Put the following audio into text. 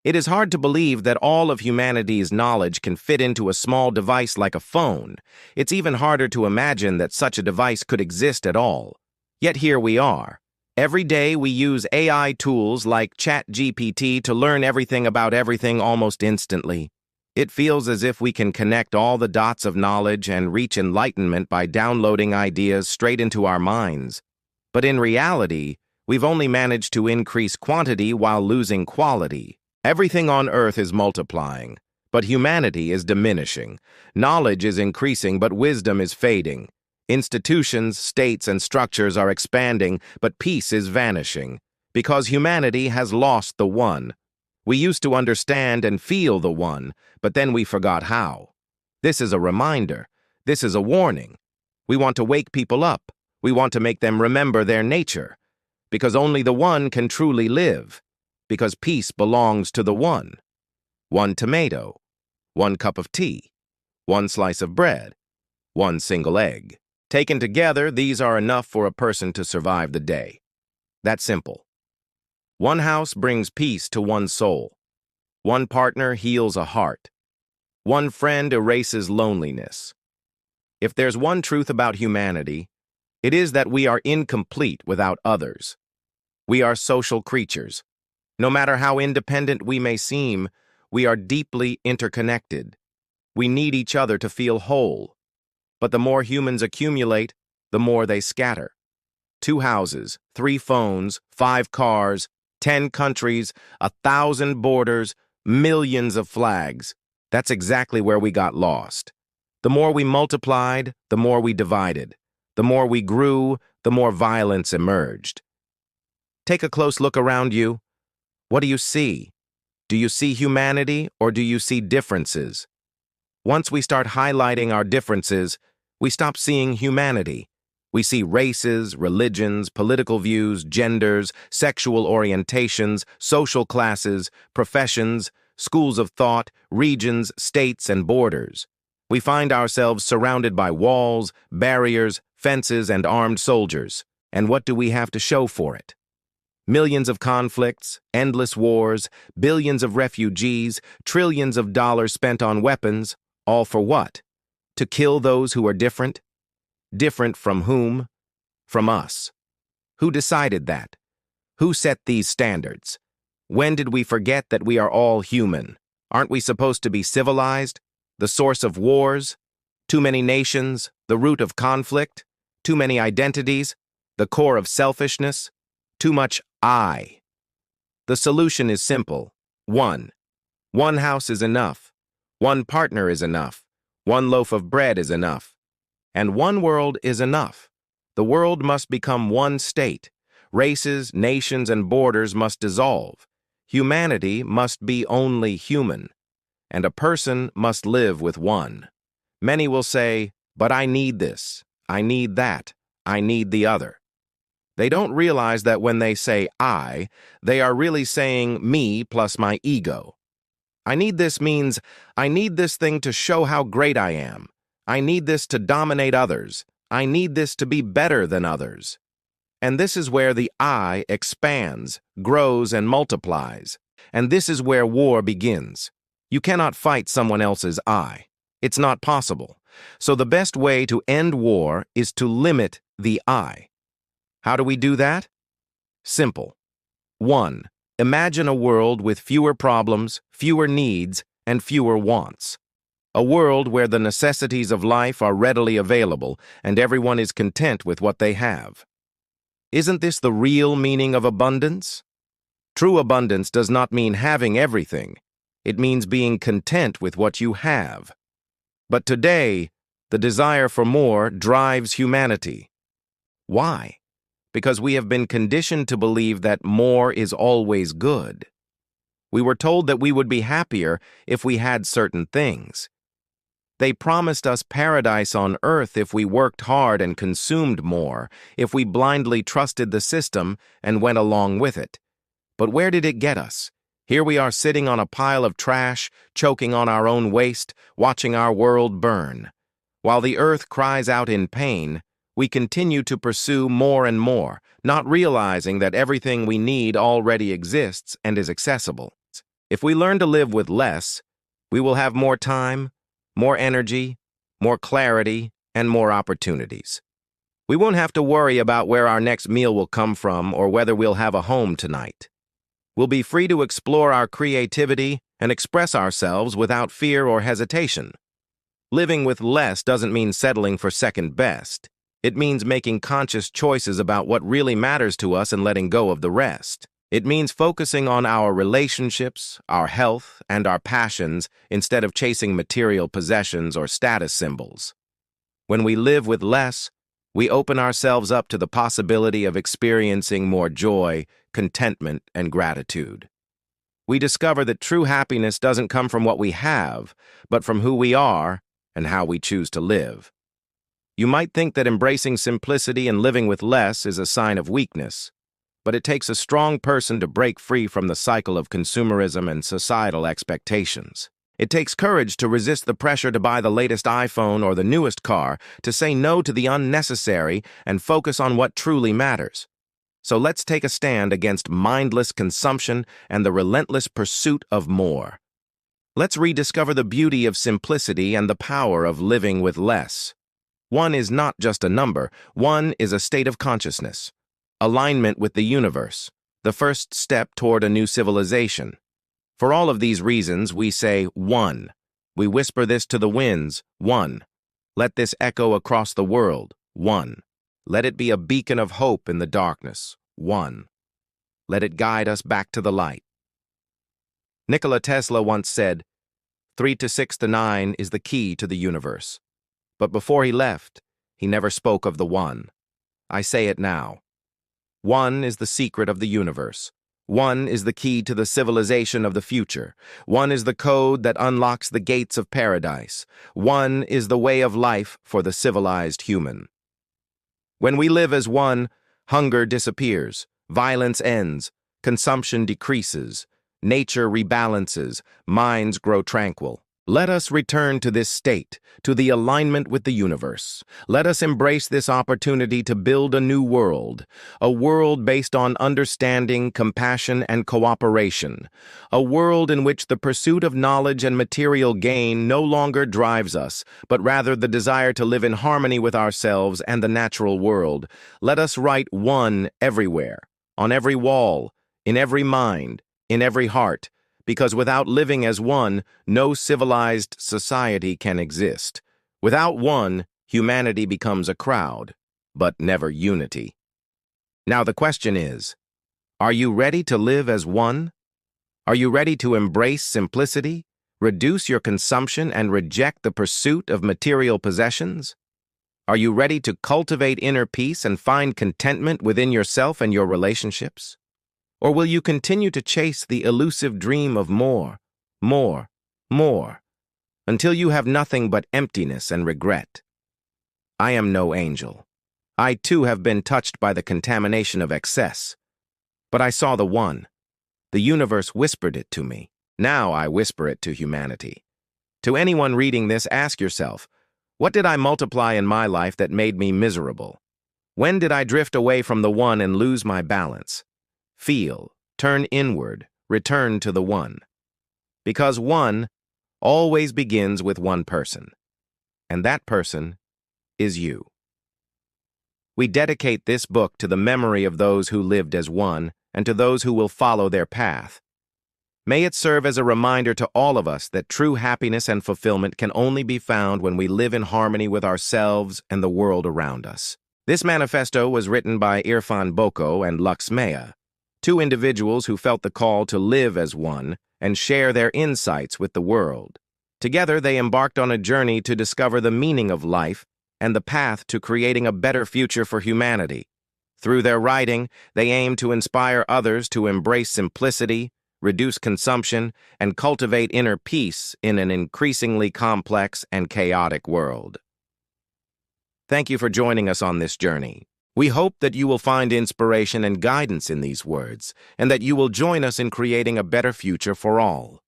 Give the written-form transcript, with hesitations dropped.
It is hard to believe that all of humanity's knowledge can fit into a small device like a phone. It's even harder to imagine that such a device could exist at all. Yet here we are. Every day we use AI tools like ChatGPT to learn everything about everything almost instantly. It feels as if we can connect all the dots of knowledge and reach enlightenment by downloading ideas straight into our minds. But in reality, we've only managed to increase quantity while losing quality. Everything on Earth is multiplying, but humanity is diminishing. Knowledge is increasing, but wisdom is fading. Institutions, states, and structures are expanding, but peace is vanishing, because humanity has lost the one. We used to understand and feel the one, but then we forgot how. This is a reminder. This is a warning. We want to wake people up. We want to make them remember their nature, because only the one can truly live, because peace belongs to the one. One tomato, one cup of tea, one slice of bread, one single egg. Taken together, these are enough for a person to survive the day. That's simple. One house brings peace to one soul. One partner heals a heart. One friend erases loneliness. If there's one truth about humanity, it is that we are incomplete without others. We are social creatures. No matter how independent we may seem, we are deeply interconnected. We need each other to feel whole. But the more humans accumulate, the more they scatter. 2 houses, 3 phones, 5 cars, 10 countries, 1,000 borders, millions of flags. That's exactly where we got lost. The more we multiplied, the more we divided. The more we grew, the more violence emerged. Take a close look around you. What do you see? Do you see humanity, or do you see differences? Once we start highlighting our differences, we stop seeing humanity. We see races, religions, political views, genders, sexual orientations, social classes, professions, schools of thought, regions, states, and borders. We find ourselves surrounded by walls, barriers, fences, and armed soldiers. And what do we have to show for it? Millions of conflicts, endless wars, billions of refugees, trillions of dollars spent on weapons, all for what? To kill those who are different? Different from whom? From us. Who decided that? Who set these standards? When did we forget that we are all human? Aren't we supposed to be civilized? The source of wars? Too many nations? The root of conflict? Too many identities? The core of selfishness? Too much I. The solution is simple. One house is enough. One partner is enough. One loaf of bread is enough. And one world is enough. The world must become one state. Races, nations, and borders must dissolve. Humanity must be only human. And a person must live with one. Many will say, but I need this, I need that, I need the other. They don't realize that when they say I, they are really saying me plus my ego. I need this means I need this thing to show how great I am. I need this to dominate others. I need this to be better than others. And this is where the I expands, grows, and multiplies. And this is where war begins. You cannot fight someone else's I. It's not possible. So the best way to end war is to limit the I. How do we do that? Simple. 1. Imagine a world with fewer problems, fewer needs, and fewer wants. A world where the necessities of life are readily available and everyone is content with what they have. Isn't this the real meaning of abundance? True abundance does not mean having everything. It means being content with what you have. But today, the desire for more drives humanity. Why? Because we have been conditioned to believe that more is always good. We were told that we would be happier if we had certain things. They promised us paradise on earth if we worked hard and consumed more, if we blindly trusted the system and went along with it. But where did it get us? Here we are sitting on a pile of trash, choking on our own waste, watching our world burn. While the earth cries out in pain, we continue to pursue more and more, not realizing that everything we need already exists and is accessible. If we learn to live with less, we will have more time, more energy, more clarity, and more opportunities. We won't have to worry about where our next meal will come from or whether we'll have a home tonight. We'll be free to explore our creativity and express ourselves without fear or hesitation. Living with less doesn't mean settling for second best. It means making conscious choices about what really matters to us and letting go of the rest. It means focusing on our relationships, our health, and our passions instead of chasing material possessions or status symbols. When we live with less, we open ourselves up to the possibility of experiencing more joy, contentment, and gratitude. We discover that true happiness doesn't come from what we have, but from who we are and how we choose to live. You might think that embracing simplicity and living with less is a sign of weakness, but it takes a strong person to break free from the cycle of consumerism and societal expectations. It takes courage to resist the pressure to buy the latest iPhone or the newest car, to say no to the unnecessary and focus on what truly matters. So let's take a stand against mindless consumption and the relentless pursuit of more. Let's rediscover the beauty of simplicity and the power of living with less. One is not just a number. One is a state of consciousness. Alignment with the universe, the first step toward a new civilization. For all of these reasons, we say one. We whisper this to the winds, one. Let this echo across the world, one. Let it be a beacon of hope in the darkness, one. Let it guide us back to the light. Nikola Tesla once said, 3 to 6 to 9 is the key to the universe. But before he left, he never spoke of the one. I say it now. One is the secret of the universe. One is the key to the civilization of the future. One is the code that unlocks the gates of paradise. One is the way of life for the civilized human. When we live as one, hunger disappears, violence ends, consumption decreases, nature rebalances, minds grow tranquil. Let us return to this state, to the alignment with the universe. Let us embrace this opportunity to build a new world, a world based on understanding, compassion, and cooperation, a world in which the pursuit of knowledge and material gain no longer drives us, but rather the desire to live in harmony with ourselves and the natural world. Let us write one everywhere, on every wall, in every mind, in every heart, because without living as one, no civilized society can exist. Without one, humanity becomes a crowd, but never unity. Now the question is, are you ready to live as one? Are you ready to embrace simplicity, reduce your consumption, and reject the pursuit of material possessions? Are you ready to cultivate inner peace and find contentment within yourself and your relationships? Or will you continue to chase the elusive dream of more, more, more, until you have nothing but emptiness and regret? I am no angel. I too have been touched by the contamination of excess. But I saw the one. The universe whispered it to me. Now I whisper it to humanity. To anyone reading this, ask yourself, what did I multiply in my life that made me miserable? When did I drift away from the one and lose my balance? Feel, turn inward, return to the one. Because one always begins with one person, and that person is you. We dedicate this book to the memory of those who lived as one and to those who will follow their path. May it serve as a reminder to all of us that true happiness and fulfillment can only be found when we live in harmony with ourselves and the world around us. This manifesto was written by Irfan Boko and Luxmea, two individuals who felt the call to live as one and share their insights with the world. Together, they embarked on a journey to discover the meaning of life and the path to creating a better future for humanity. Through their writing, they aim to inspire others to embrace simplicity, reduce consumption, and cultivate inner peace in an increasingly complex and chaotic world. Thank you for joining us on this journey. We hope that you will find inspiration and guidance in these words, and that you will join us in creating a better future for all.